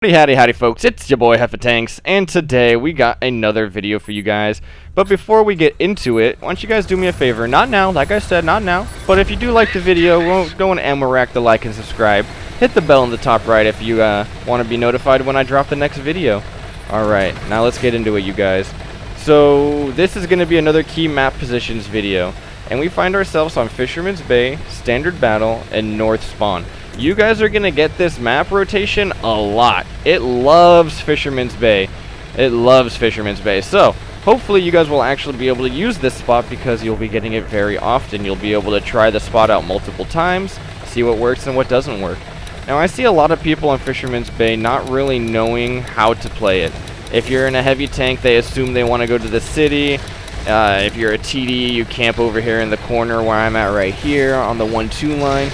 Howdy folks, it's your boy Tanks, and today we got another video for you guys. But before we get into it, why don't you guys do me a favor, not now, like I said, not now, but if you do like the video, go and ammo rack the like and subscribe. Hit the bell in the top right if you want to be notified when I drop the next video. Alright, now let's get into it, you guys. So, this is going to be another key map positions video, and we find ourselves on Fisherman's Bay, Standard Battle, and North Spawn. You guys are going to get this map rotation a lot. It loves Fisherman's Bay. It loves Fisherman's Bay. So, hopefully you guys will actually be able to use this spot because you'll be getting it very often. You'll be able to try the spot out multiple times, see what works and what doesn't work. Now, I see a lot of people on Fisherman's Bay not really knowing how to play it. If you're in a heavy tank, they assume they want to go to the city. If you're a TD, you camp over here in the corner where I'm at right here on the 1-2 line.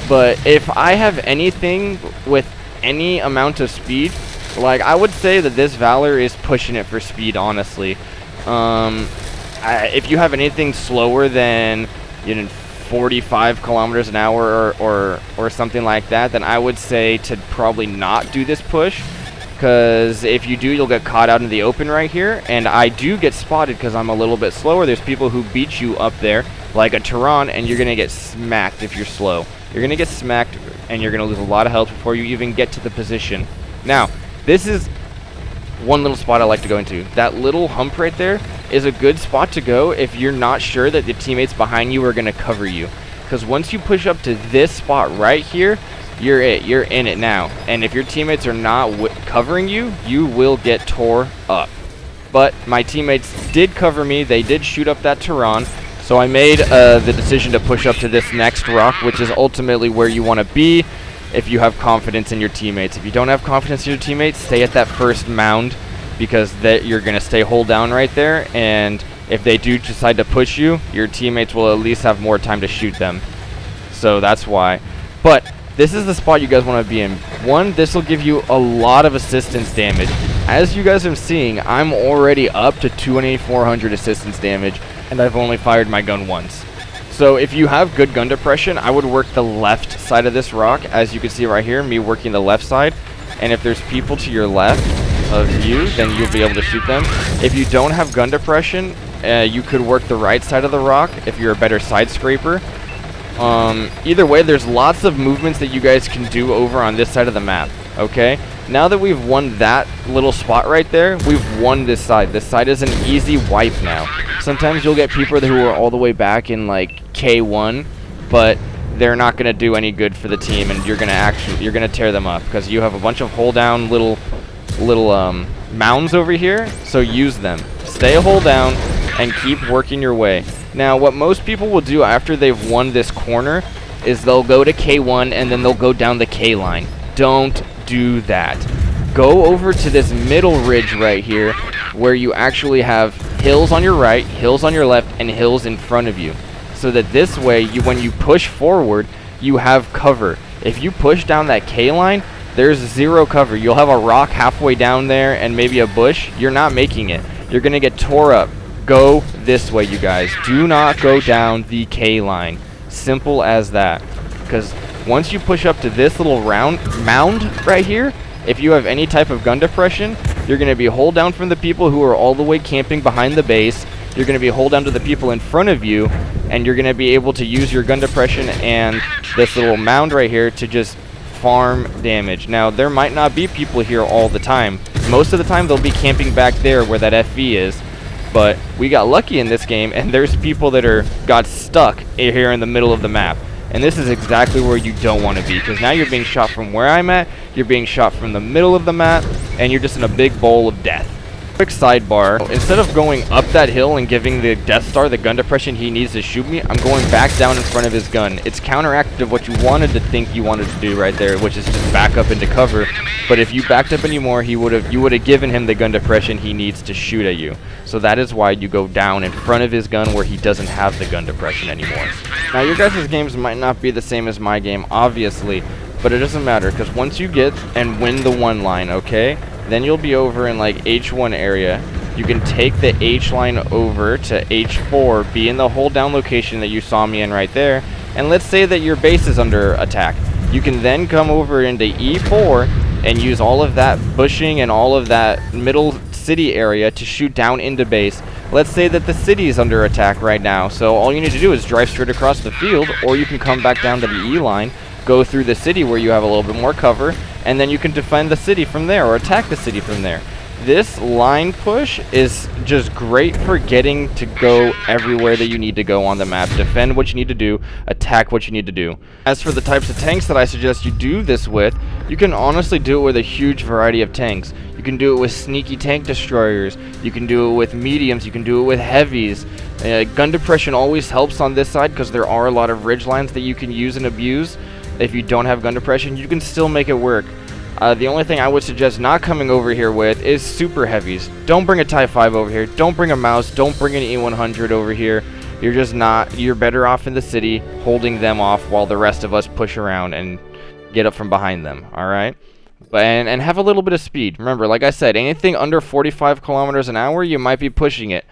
But if I have anything with any amount of speed, like I would say that this Valor is pushing it for speed, honestly. If you have anything slower than 45 kilometers an hour or something like that, then I would say to probably not do this push. Because if you do, you'll get caught out in the open right here. And I do get spotted because I'm a little bit slower. There's people who beat you up there, like a Tehran, and you're going to get smacked if you're slow. You're going to get smacked, and you're going to lose a lot of health before you even get to the position. Now, this is one little spot I like to go into. That little hump right there is a good spot to go if you're not sure that the teammates behind you are going to cover you. Because once you push up to this spot right here, you're in it now. And if your teammates are not covering you, you will get tore up. But my teammates did cover me. They did shoot up that Tehran. So I made the decision to push up to this next rock, which is ultimately where you want to be if you have confidence in your teammates. If you don't have confidence in your teammates, stay at that first mound, because you're going to stay hold down right there. And if they do decide to push you, your teammates will at least have more time to shoot them. So that's why. But this is the spot you guys want to be in. One, this will give you a lot of assistance damage. As you guys are seeing, I'm already up to 2,400 assistance damage, and I've only fired my gun once. So if you have good gun depression, I would work the left side of this rock. As you can see right here, me working the left side. And if there's people to your left of you, then you'll be able to shoot them. If you don't have gun depression, you could work the right side of the rock if you're a better side scraper. Either way, there's lots of movements that you guys can do over on this side of the map, okay? Now that we've won that little spot right there, we've won this side. This side is an easy wipe now. Sometimes you'll get people who are all the way back in like K1, but they're not going to do any good for the team, and you're going to tear them up because you have a bunch of hold down little mounds over here, so use them. Stay hold down and keep working your way. Now, what most people will do after they've won this corner is they'll go to K1 and then they'll go down the K line. Don't do that. Go over to this middle ridge right here where you actually have hills on your right, hills on your left, and hills in front of you. So that this way, when you push forward, you have cover. If you push down that K line, there's zero cover. You'll have a rock halfway down there and maybe a bush. You're not making it. You're going to get tore up. Go this way, you guys. Do not go down the K line. Simple as that. Because once you push up to this little mound right here, if you have any type of gun depression, you're going to be hold down from the people who are all the way camping behind the base. You're going to be hold down to the people in front of you, and you're going to be able to use your gun depression and this little mound right here to just farm damage. Now, there might not be people here all the time. Most of the time, they'll be camping back there where that FV is. But we got lucky in this game, and there's people that got stuck here in the middle of the map. And this is exactly where you don't want to be, because now you're being shot from where I'm at, you're being shot from the middle of the map, and you're just in a big bowl of death. Quick sidebar, instead of going up that hill and giving the Death Star the gun depression he needs to shoot me, I'm going back down in front of his gun. It's counteracted of what you wanted to think you wanted to do right there, which is just back up into cover. But if you backed up anymore, you would have given him the gun depression he needs to shoot at you. So that is why you go down in front of his gun where he doesn't have the gun depression anymore. Now, your guys' games might not be the same as my game, obviously, but it doesn't matter, because once you get and win the one line, okay, then you'll be over in like H1 area. You can take the H line over to H4, be in the hold down location that you saw me in right there, and let's say that your base is under attack. You can then come over into E4 and use all of that bushing and all of that middle city area to shoot down into base. Let's say that the city is under attack right now, so all you need to do is drive straight across the field, or you can come back down to the E line, go through the city where you have a little bit more cover, and then you can defend the city from there or attack the city from there. This line push is just great for getting to go everywhere that you need to go on the map. Defend what you need to do, attack what you need to do. As for the types of tanks that I suggest you do this with, you can honestly do it with a huge variety of tanks. You can do it with sneaky tank destroyers, you can do it with mediums, you can do it with heavies. Gun depression always helps on this side because there are a lot of ridge lines that you can use and abuse. If you don't have gun depression, you can still make it work. The only thing I would suggest not coming over here with is super heavies. Don't bring a TIE 5 over here. Don't bring a mouse. Don't bring an E100 over here. You're just not. You're better off in the city holding them off while the rest of us push around and get up from behind them. All right? And have a little bit of speed. Remember, like I said, anything under 45 kilometers an hour, you might be pushing it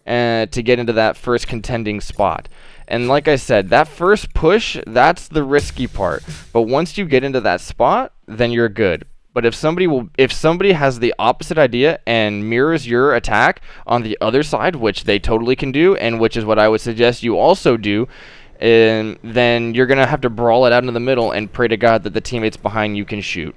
to get into that first contending spot. And like I said, that first push, that's the risky part. But once you get into that spot, then you're good. But if somebody has the opposite idea and mirrors your attack on the other side, which they totally can do, and which is what I would suggest you also do, then you're going to have to brawl it out in the middle and pray to God that the teammates behind you can shoot.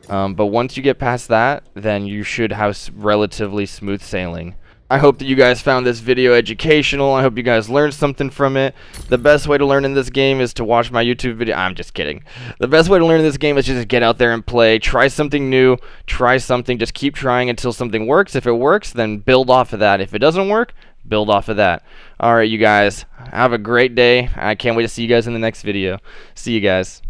But once you get past that, then you should have relatively smooth sailing. I hope that you guys found this video educational. I hope you guys learned something from it. The best way to learn in this game is to watch my YouTube video. I'm just kidding. The best way to learn in this game is just get out there and play. Try something new. Try something. Just keep trying until something works. If it works, then build off of that. If it doesn't work, build off of that. All right, you guys. Have a great day. I can't wait to see you guys in the next video. See you guys.